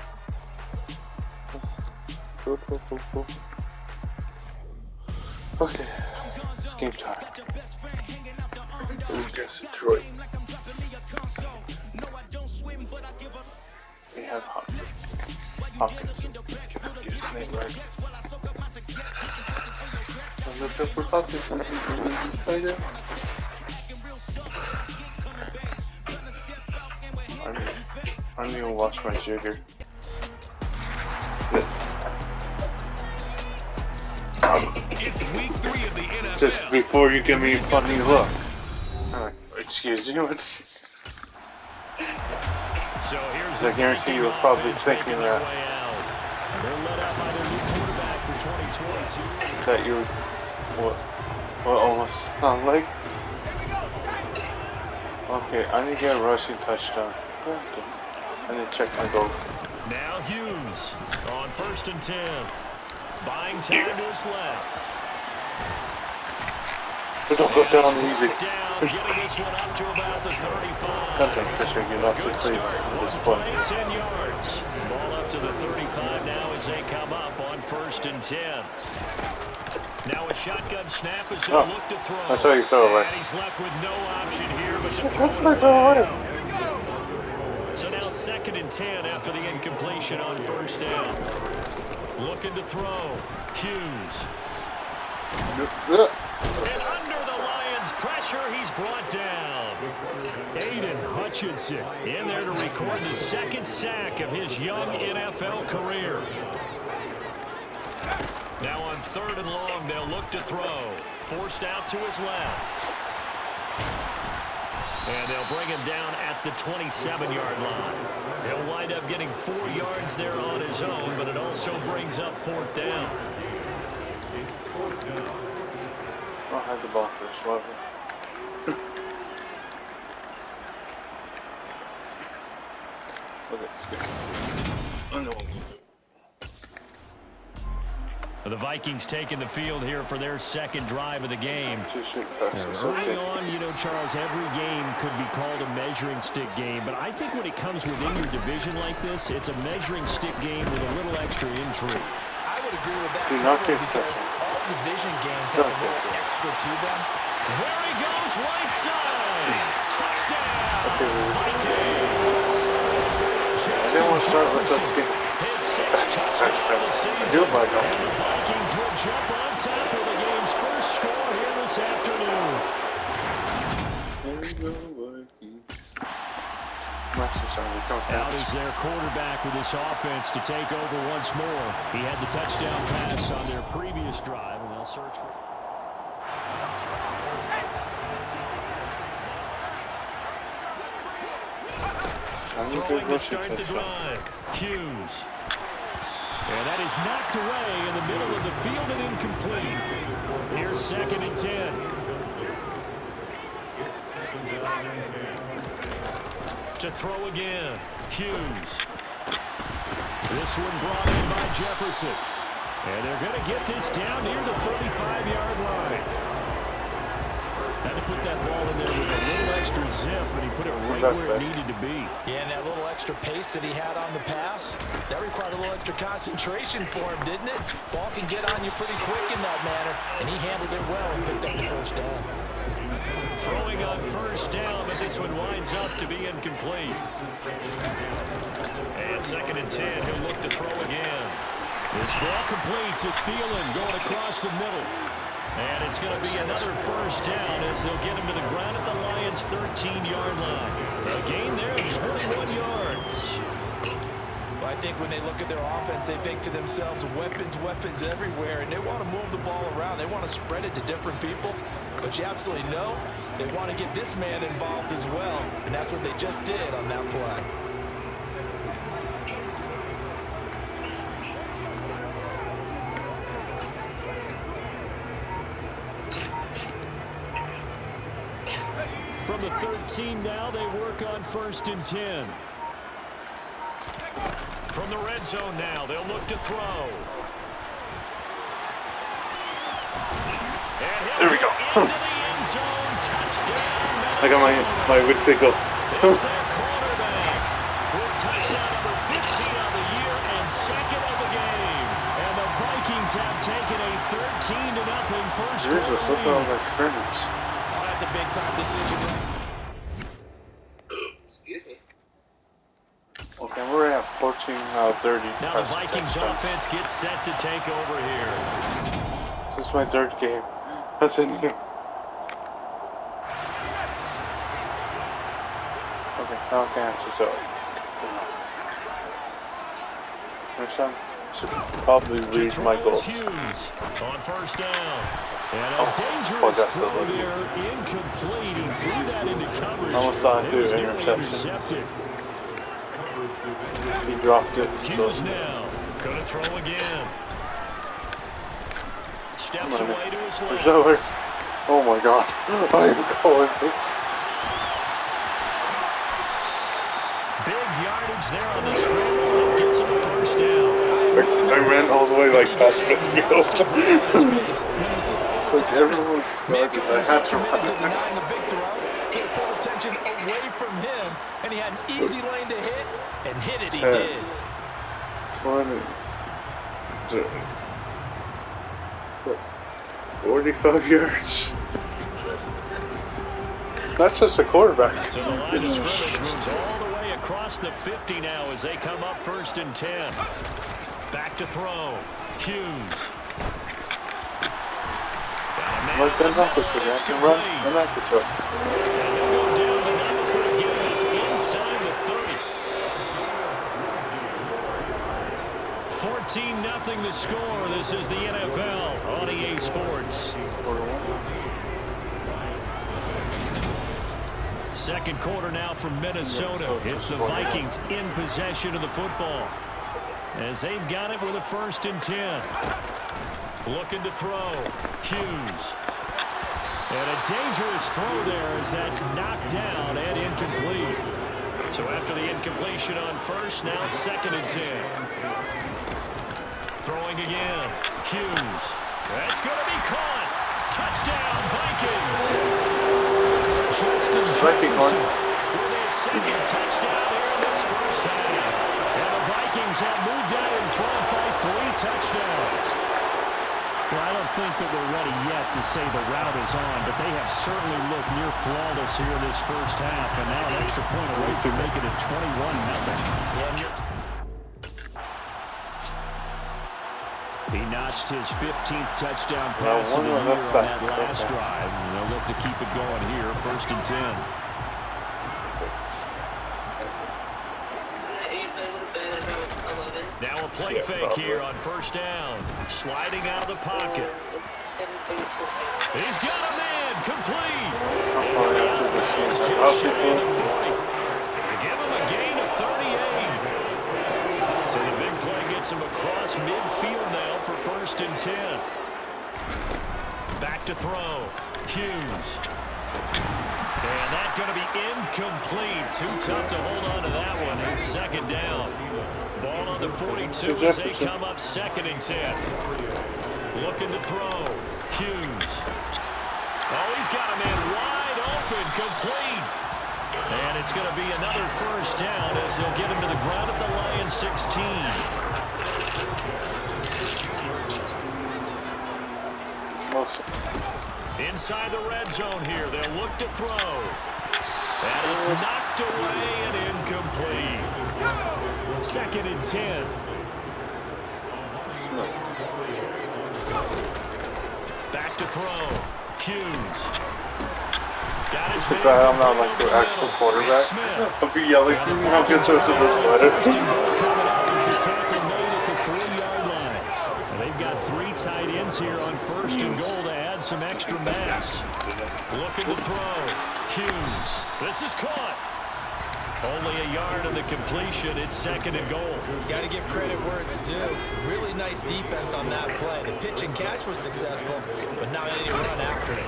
[SPEAKER 5] Okay, it's game time. Who gets Detroit? They have Hopkins. Get his name right. I'm looking for Hopkins. I don't even watch my jigger. This.
[SPEAKER 3] It's week 3 of the NFL.
[SPEAKER 5] Just before you give me a funny look. Excuse you.
[SPEAKER 4] So here's
[SPEAKER 5] I guarantee you were probably thinking that.
[SPEAKER 4] They're led out by their new quarterback for 2022.
[SPEAKER 5] That you what almost sound like. Okay, I need to get a rushing touchdown. Okay. I need to check my goals.
[SPEAKER 4] Now Hughes on 1st and 10. Buying time to his left.
[SPEAKER 5] Don't go down easy.
[SPEAKER 4] Down, getting this one up to about the 35.
[SPEAKER 5] Nothing, Fisher, you lost the
[SPEAKER 4] Good
[SPEAKER 5] play
[SPEAKER 4] start.
[SPEAKER 5] at this
[SPEAKER 4] One
[SPEAKER 5] point.
[SPEAKER 4] play, 10 yards. Ball up to the 35 now as they come up on 1st and 10. Now a shotgun snap as he'll look to throw.
[SPEAKER 5] That's how you throw away.
[SPEAKER 4] And he's left with no option here but to
[SPEAKER 5] That's
[SPEAKER 4] throw
[SPEAKER 5] what I throw away.
[SPEAKER 4] So now 2nd and 10 after the incompletion on 1st down. Looking to throw. Hughes. And under the Lions' pressure. pressure. He's brought down. Aiden Hutchinson in there to record the second sack of his young NFL career. Now on 3rd and long, they'll look to throw. Forced out to his left. And they'll bring him down at the 27-yard line. He'll wind up getting 4 yards there on his own, but it also brings up 4th down.
[SPEAKER 5] I'll have the ball first, whatever. Okay, it's good. I know what we'll do.
[SPEAKER 4] The Vikings taking the field here for their second drive of the game. Early on, you know, Charles, every game could be called a measuring stick game, but I think when it comes within your division like this, it's a measuring stick game with a little extra intrigue.
[SPEAKER 6] I would agree with that totally because all division games have a little extra to them.
[SPEAKER 4] There he goes, right side. Touchdown, Vikings.
[SPEAKER 5] I didn't want to start with this game.
[SPEAKER 4] His 6th touchdown of the season. And the Vikings will jump on top of the game's first score here this afternoon. Out is their quarterback with this offense to take over once more. He had the touchdown pass on their previous drive, and they'll search for... Throwing to start the drive. Hughes. And that is knocked away in the middle of the field and incomplete. Here's 2nd and 10. To throw again. Hughes. This one brought in by Jefferson. And they're going to get this down near the 35-yard line. Had to put that ball in there with a little extra zip, but he put it right where it needed to be.
[SPEAKER 6] Yeah, and that little extra pace that he had on the pass, that required a little extra concentration for him, didn't it? Ball can get on you pretty quick in that manner, and he handled it well and picked up the 1st down.
[SPEAKER 4] Throwing on 1st down, but this one winds up to be incomplete. And 2nd and 10, he'll look to throw again. This ball complete to Thielen going across the middle. And it's going to be another 1st down as they'll get him to the ground at the Lions' 13-yard line. A gain there of 21 yards.
[SPEAKER 6] Well, I think when they look at their offense, they think to themselves, weapons everywhere, and they want to move the ball around. They want to spread it to different people. But you absolutely know they want to get this man involved as well, and that's what they just did on that play.
[SPEAKER 4] From the 13 now, they work on 1st and 10. From the red zone now, they'll look to throw. And
[SPEAKER 5] there we go.
[SPEAKER 4] Into the end zone. Touchdown.
[SPEAKER 5] I got my whip pickle.
[SPEAKER 4] It's their quarterback with touchdown number 15 of the year and 2nd of the game. And the Vikings have taken a 13-0 first
[SPEAKER 5] Here's a slip
[SPEAKER 4] quarter
[SPEAKER 5] on my scrimmage.
[SPEAKER 6] That's a big-time decision.
[SPEAKER 1] Excuse me.
[SPEAKER 5] Okay, we're at 14 out of 30.
[SPEAKER 4] Now the Vikings offense gets set to take over here.
[SPEAKER 5] This is my 3rd game. That's in here. Okay, now I can answer so. Next time, should probably read my goals.
[SPEAKER 4] Hughes on 1st down. And a dangerous throw there, incomplete. He threw that into coverage.
[SPEAKER 5] Almost saw it too, interception. He dropped it.
[SPEAKER 4] Hughes now, gonna throw again. Steps away to his left.
[SPEAKER 5] Oh my God! I'm going.
[SPEAKER 4] Big yardage there on the scramble. It gets him a 1st down.
[SPEAKER 5] I ran all the way like past midfield. Like everyone, I had to run.
[SPEAKER 6] Denying the big throw, he pulled attention away from him, and he had an easy lane to hit, and hit it he did.
[SPEAKER 5] 45 yards. That's just a quarterback.
[SPEAKER 4] So the line of scrimmage moves all the way across the 50 now as they come up 1st and 10. Back to throw. Hughes. Got a man
[SPEAKER 5] Like Ben Roethlisberger can run and I can throw.
[SPEAKER 4] And they'll go down the number for getting this inside the 30. 14-0 the score. This is the NFL on EA Sports. Second quarter now from Minnesota. It's the Vikings in possession of the football, as they've got it with a 1st and 10. Looking to throw. Hughes. And a dangerous throw there as that's knocked down and incomplete. So after the incompletion on first, now 2nd and 10. Throwing again. Hughes. That's going to be caught. Touchdown, Vikings. Justin Jefferson with his 2nd touchdown there in this first half. And the Vikings have moved out in front by 3 touchdowns. Well, I don't think that we're ready yet to say the route is on, but they have certainly looked near flawless here this first half, and now an extra point away from making it 21-0. He notched his 15th touchdown pass of the year on that last drive, and they'll look to keep it going here, 1st and 10. Now a play fake here on 1st down. Sliding out of the pocket. He's got a man complete. He's just shy of the 40. They give him a gain of 38. So the big play gets him across midfield now for 1st and 10. Back to throw. Hughes. And that's going to be incomplete. Too tough to hold on to that one. It's 2nd down. Ball on the 42 as they come up 2nd and 10. Looking to throw. Hughes. Oh, he's got a man wide open. Complete. And it's going to be another 1st down as they'll get him to the ground at the Lions 16. Inside the red zone here. They'll look to throw. And it's knocked away and incomplete. 2nd and 10. Back to throw. Hughes. Got his man.
[SPEAKER 5] I'm not like the actual quarterback. I'll be yelling at me. I'll get to the
[SPEAKER 4] They've got 3 tight ends here on 1st and goal to add some extra mass. Looking to throw. Hughes. This is caught. Only a yard of the completion. It's 2nd and goal.
[SPEAKER 6] Got to give credit where it's due. Really nice defense on that play. The pitch and catch was successful, but not any run after it.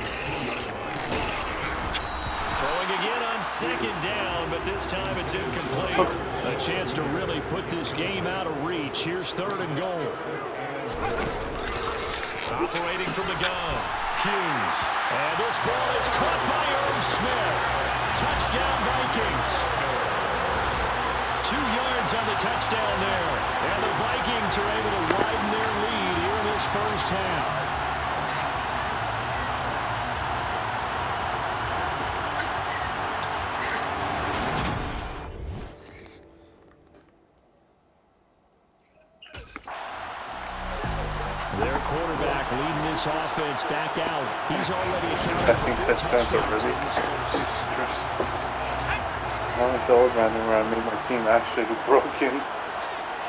[SPEAKER 4] Throwing again on 2nd down, but this time it's incomplete. A chance to really put this game out of reach. Here's 3rd and goal. Operating from the gun. Hughes. And this ball is caught by Irv Smith. Touchdown, Vikings. 2 yards on the touchdown there. And the Vikings are able to widen their lead here in this first half. Their quarterback leading this offense back out. He's already accounted for 4 touchdowns.
[SPEAKER 5] I like the old man where I made my team actually broken.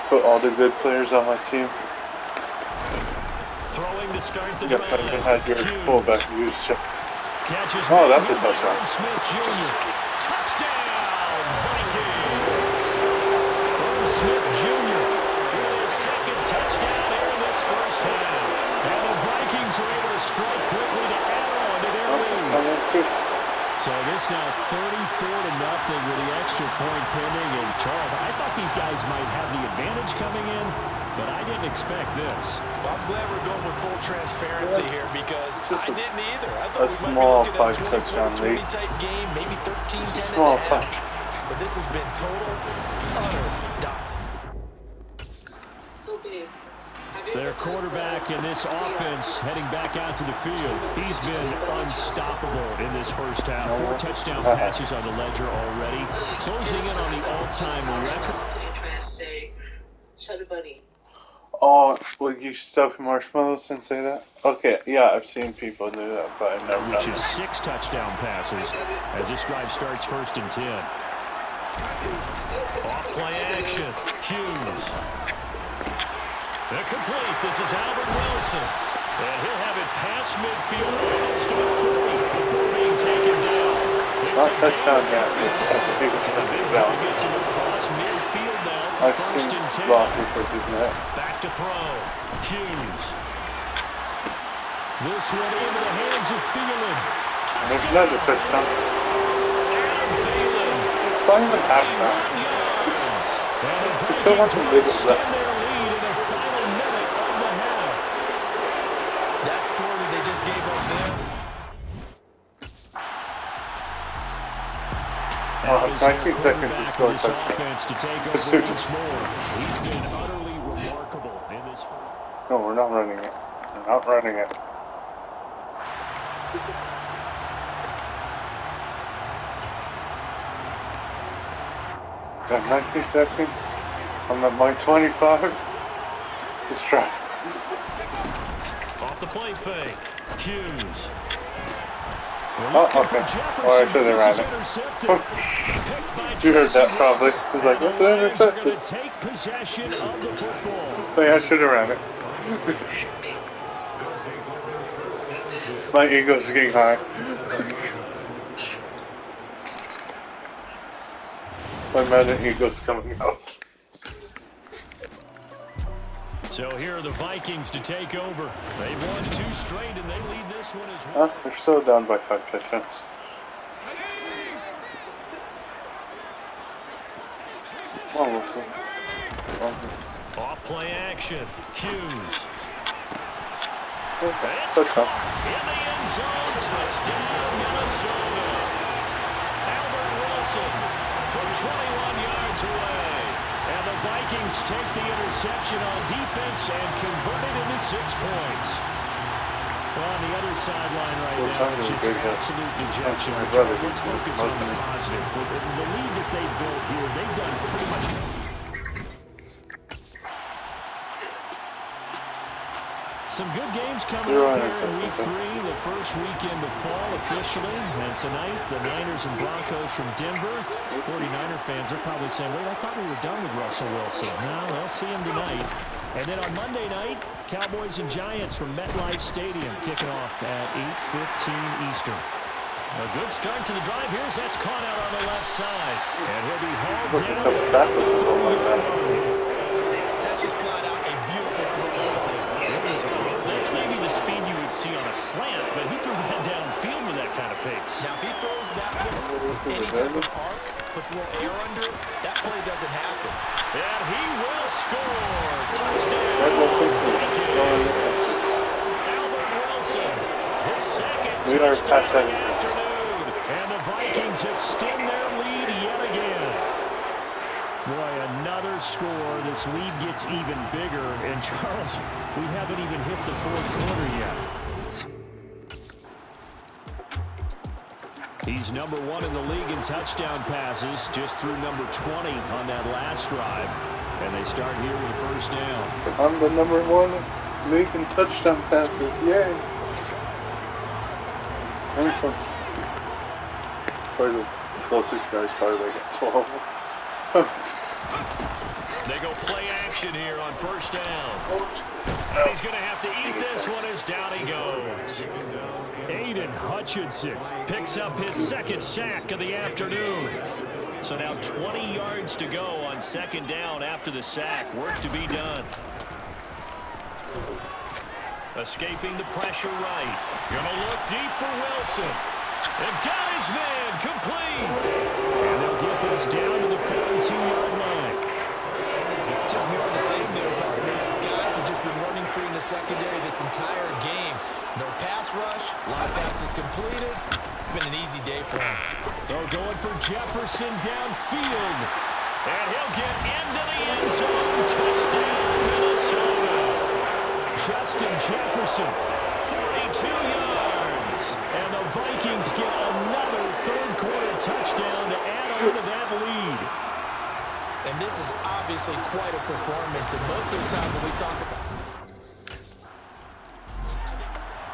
[SPEAKER 5] Put all the good players on my team.
[SPEAKER 4] Throwing to start the
[SPEAKER 5] Yes, I had your fullback use.
[SPEAKER 4] Catches
[SPEAKER 5] Oh, that's a touchdown.
[SPEAKER 4] Smith Jr. Touchdown, Vikings. Irv Smith Jr. with his 2nd touchdown here in this first half. And the Vikings are able to strike quickly to add on to their lead. So this now 34-0 with the extra point pending. And Charles, I thought these guys might have the advantage coming in, but I didn't expect this.
[SPEAKER 6] Well, I'm glad we're going with full transparency here because I didn't either. I thought
[SPEAKER 5] a small 5 touchdown lead.
[SPEAKER 6] Type game, maybe 13-10
[SPEAKER 5] Small 5.
[SPEAKER 6] But this has been total, utter dominance.
[SPEAKER 4] Their quarterback in this offense heading back out to the field. He's been unstoppable in this first half. 4 touchdown passes on the ledger already. Closing in on the all-time record.
[SPEAKER 5] Oh, will you stuff marshmallows and say that? Okay, yeah, I've seen people do that, but I've never
[SPEAKER 4] Which
[SPEAKER 5] done
[SPEAKER 4] is
[SPEAKER 5] it.
[SPEAKER 4] 6 touchdown passes as this drive starts 1st and 10. Off play action. Hughes. Incomplete. This is Albert Wilson. And he'll have it past midfield almost to the 30 before being taken down.
[SPEAKER 5] Not touchdown yet. That's a big touchdown.
[SPEAKER 4] Gets him across midfield now for
[SPEAKER 5] I've
[SPEAKER 4] 1st
[SPEAKER 5] seen
[SPEAKER 4] and 10.
[SPEAKER 5] a lot of people do that.
[SPEAKER 4] Back to throw. Hughes. This one into the hands of Thielen.
[SPEAKER 5] There's another touchdown.
[SPEAKER 4] Thielen.
[SPEAKER 5] It's not even halftime. We still have some big left.
[SPEAKER 6] That score that they just gave up there.
[SPEAKER 5] Well, 19 seconds to score a touchdown. It's two
[SPEAKER 4] He's been utterly remarkable in this.
[SPEAKER 5] No, we're not running it. We're not running it. Got 19 seconds. I'm at my 25. Let's try.
[SPEAKER 4] Off the play fake. Hughes.
[SPEAKER 5] Oh, okay. Oh, I should have ran it. You heard that probably. He's like, what's the interception?
[SPEAKER 4] Take possession of the football.
[SPEAKER 5] Like, I should have ran it. My ego's getting high. My Madden ego's coming out.
[SPEAKER 4] So here are the Vikings to take over. They've won 2 straight and they lead this one as well.
[SPEAKER 5] They're still down by 5 touchdowns. Come on, Wilson.
[SPEAKER 4] Off play action. Hughes. It's
[SPEAKER 5] Touchdown.
[SPEAKER 4] in the end zone. Touchdown, Minnesota. Albert Wilson from 21 yards away. And the Vikings take the interception on defense and convert it into 6 points. Well, on the other sideline right now, it's just absolute dejection. Let's focus on the positive. The lead that they built here, they've done pretty much. Some good games coming up here in Week 3, the first weekend of fall officially. And tonight, the Niners and Broncos from Denver. 49er fans are probably saying, wait, I thought we were done with Russell Wilson. No, they'll see him tonight. And then on Monday night, Cowboys and Giants from MetLife Stadium kicking off at 8:15 Eastern. A good start to the drive. Here's that's caught out on the left side. And he'll be hauled down.
[SPEAKER 6] That's just caught out a beautiful throw right there.
[SPEAKER 4] That's maybe the speed you would see on a slant, but he threw that downfield with that kind of pace.
[SPEAKER 6] Now, if he throws that one any type of arc, puts a little air under it, that play doesn't happen.
[SPEAKER 4] And he will score. Touchdown. Albert Wilson, his second touchdown of the afternoon. And the Vikings extend their lead yet again. Boy, another score. This lead gets even bigger. And Charles, we haven't even hit the 4th quarter yet. He's number 1 in the league in touchdown passes, just threw number 20 on that last drive. And they start here with a first down.
[SPEAKER 5] I'm the number 1 league in touchdown passes. Yay! Probably the closest guy's probably like at 12.
[SPEAKER 4] They go play action here on first down. He's going to have to eat this one as down he goes. Aiden Hutchinson picks up his 2nd sack of the afternoon. So now 20 yards to go on 2nd down after the sack. Work to be done. Escaping the pressure right. Gonna look deep for Wilson. And got his man complete. And they'll get this down to the 42-yard line.
[SPEAKER 6] Just more of the same there, partner. Guys have just been running free in the secondary this entire game. No pass rush, a lot of passes completed. Been an easy day for him.
[SPEAKER 4] They're going for Jefferson downfield. And he'll get into the end zone. Touchdown, Minnesota. Justin Jefferson, 42 yards. And the Vikings get another 3rd quarter touchdown to add on to that lead.
[SPEAKER 6] And this is obviously quite a performance, and most of the time when we talk about...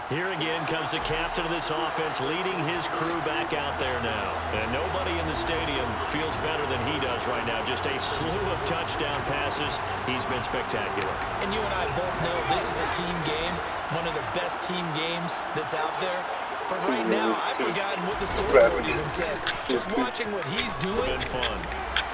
[SPEAKER 4] Here again comes the captain of this offense leading his crew back out there now. And nobody in the stadium feels better than he does right now. Just a slew of touchdown passes. He's been spectacular.
[SPEAKER 6] And you and I both know this is a team game, one of the best team games that's out there. But right now, I've forgotten what the scoreboard even says. Just watching what he's doing.
[SPEAKER 4] Been fun.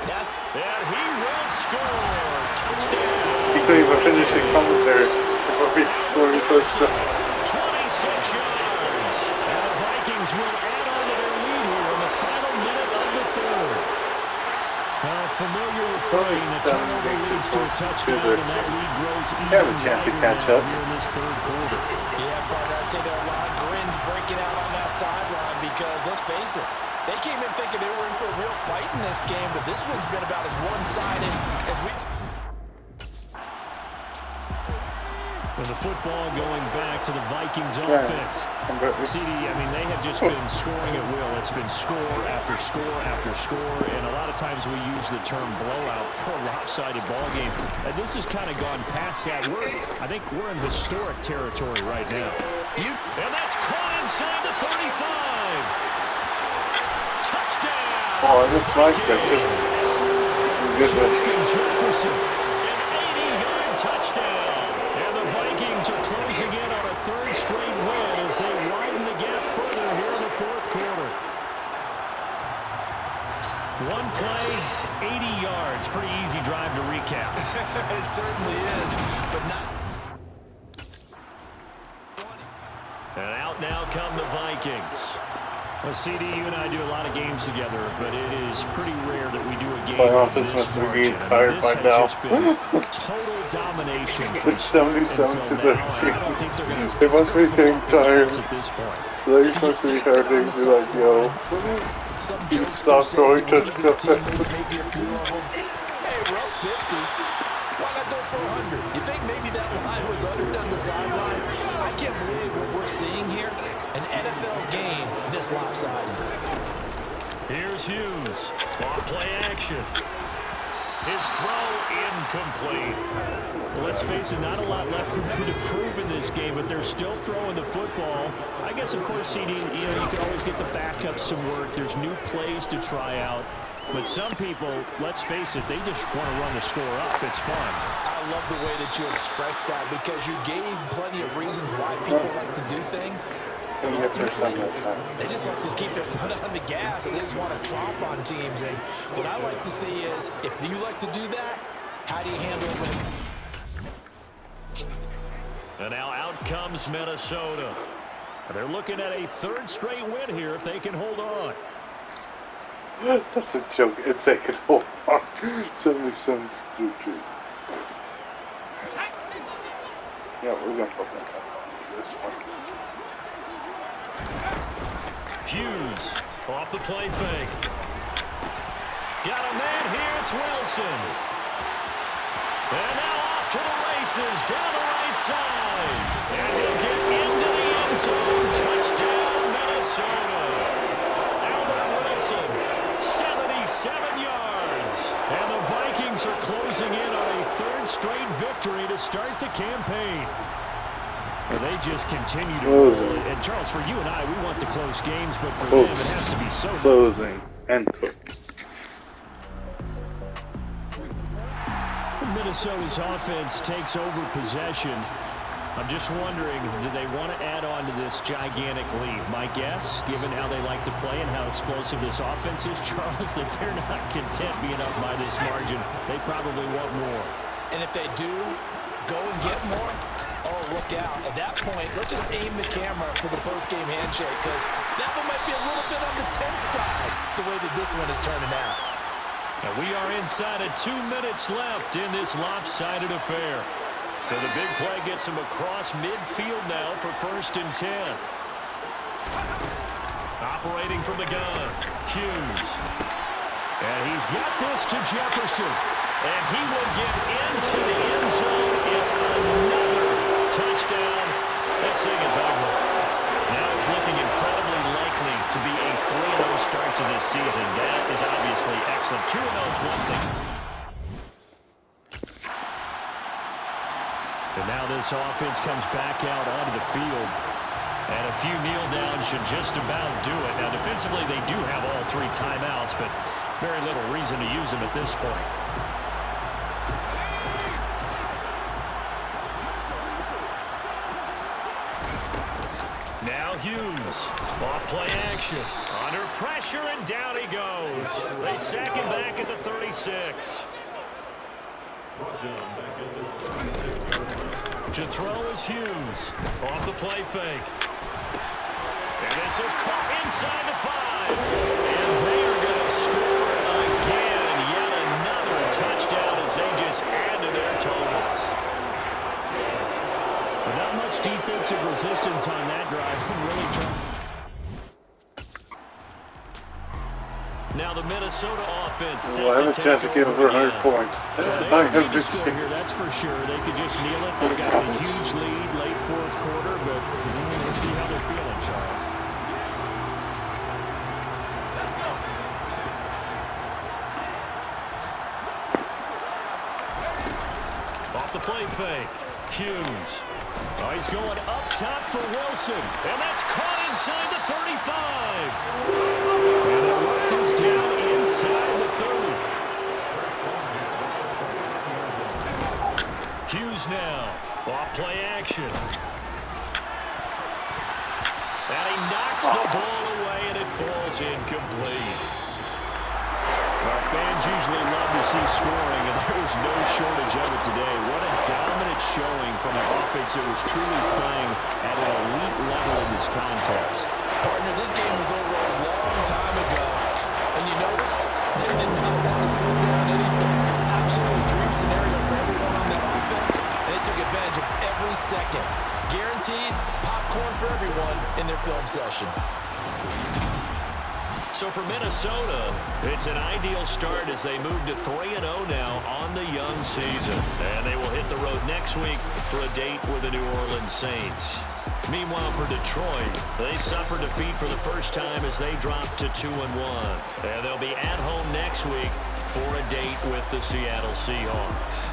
[SPEAKER 6] That's...
[SPEAKER 4] And he will score. Touchdown.
[SPEAKER 5] He couldn't even finish the commentary before he scored a touchdown.
[SPEAKER 4] 26 yards. And the Vikings will add on to their lead here in the final minute of the third. A familiar refrain, a turnover leads to a touchdown, and that lead grows even
[SPEAKER 5] have a chance to catch up
[SPEAKER 4] here in this third quarter.
[SPEAKER 6] Yeah, but I'd say there are a lot of grins breaking out on that sideline because, let's face it, they came in thinking they were in for a real fight in this game, but this one's been about as one-sided as we've...
[SPEAKER 4] With the football going back to the Vikings offense. CD, I mean, they have just been scoring at will. It's been score after score after score, and a lot of times we use the term blowout for a lopsided ball game. And this has kind of gone past that. I think we're in historic territory right now. And that's caught inside the 35. Touchdown!
[SPEAKER 5] Oh, I just like that.
[SPEAKER 4] Justin Jefferson, an 80-yard touchdown. And the Vikings are closing in on a third straight win as they widen the gap further here in the fourth quarter. One play, 80 yards. Pretty easy drive to recap.
[SPEAKER 6] It certainly is, but not...
[SPEAKER 4] And out now come the Vikings. Well, CD, you and I do a lot of games together, but it is pretty rare that we do a game
[SPEAKER 5] my
[SPEAKER 4] of
[SPEAKER 5] offense
[SPEAKER 4] this
[SPEAKER 5] must be
[SPEAKER 4] margin.
[SPEAKER 5] getting tired by now.
[SPEAKER 4] Total domination.
[SPEAKER 5] It's 77 to 13.
[SPEAKER 4] They
[SPEAKER 5] must be getting tired.
[SPEAKER 4] At this point.
[SPEAKER 5] They're supposed to be hurting. They're like, yo, you stop throwing touchdowns.
[SPEAKER 6] Maybe a few of them. Hey, we're up 50. Why not go for 100? You think maybe that line was uttered on the sideline? I can't believe what we're seeing here. An NFL game this lopsided.
[SPEAKER 4] Here's Hughes. Off play action. His throw incomplete. Well, let's face it, not a lot left for them to prove in this game, but they're still throwing the football. I guess, of course, CD, you can always get the backup some work. There's new plays to try out. But some people, let's face it, they just want to run the score up. It's fun.
[SPEAKER 6] I love the way that you expressed that because you gave plenty of reasons why people like to do things. They just like to keep their foot on the gas and they just want to tromp on teams. And what I like to see is, if you like to do that, how do you handle it when it...
[SPEAKER 4] And now out comes Minnesota. They're looking at a third straight win here if they can hold on.
[SPEAKER 5] That's a joke. If they could hold on. 77 to 13. Yeah, we're going to put that on this one.
[SPEAKER 4] Hughes off the play fake. Got a man here, it's Wilson. And now off to the races, down the right side. And he'll get into the end zone. Touchdown, Minnesota. Albert Wilson, 77 yards. And the Vikings are closing in on a third straight victory to start the campaign. They just continue to roll. And Charles, for you and I, we want the close games, but for them, it has to be so
[SPEAKER 5] closing and close.
[SPEAKER 4] Minnesota's offense takes over possession. I'm just wondering, do they want to add on to this gigantic lead? My guess, given how they like to play and how explosive this offense is, Charles, that they're not content being up by this margin. They probably want more.
[SPEAKER 6] And if they do go and get more, oh, look out. At that point, let's just aim the camera for the post-game handshake because that one might be a little bit on the tense side, the way that this one is turning out.
[SPEAKER 4] And we are inside of 2 minutes left in this lopsided affair. So the big play gets him across midfield now for 1st and 10. Operating from the gun, Hughes. And he's got this to Jefferson. And he will get into the end zone. It's another touchdown. This thing is ugly. Now it's looking incredibly likely to be a 3-0 start to this season. That is obviously excellent. 2-0 is one thing. And now this offense comes back out onto the field. And a few kneel downs should just about do it. Now, defensively, they do have all 3 timeouts, but very little reason to use them at this point. Now Hughes, off play action, under pressure, and down he goes. They sack him back at the 36. To throw is Hughes, off the play fake. And this is caught inside the 5. And they are going to score again. Yet another touchdown as they just add to their totals. But not much defensive resistance on that drive. Really now the Minnesota offense set
[SPEAKER 5] Well, I have a chance to get over 100 points. I have
[SPEAKER 4] to score here, that's for sure. They could just kneel it. They got a huge lead late 4th quarter, but we'll see how they're feeling, Charles. Off the play fake, Hughes. Oh, he's going up top for Wilson, and that's caught inside the 35. And they'll work this down inside the 30. Hughes now, off play action. And he knocks the ball away, and it falls incomplete. Well, fans usually love to see scoring, and there was no shortage of it today. What a dominant showing from an offense that was truly playing at an elite level in this contest.
[SPEAKER 6] Partner, this game was over a long time ago, and you noticed they did not want to slow down anything. Absolutely dream scenario for everyone on that offense, and they took advantage of every second. Guaranteed popcorn for everyone in their film session.
[SPEAKER 4] So for Minnesota, it's an ideal start as they move to 3-0 now on the young season. And they will hit the road next week for a date with the New Orleans Saints. Meanwhile, for Detroit, they suffer defeat for the first time as they drop to 2-1. And they'll be at home next week for a date with the Seattle Seahawks.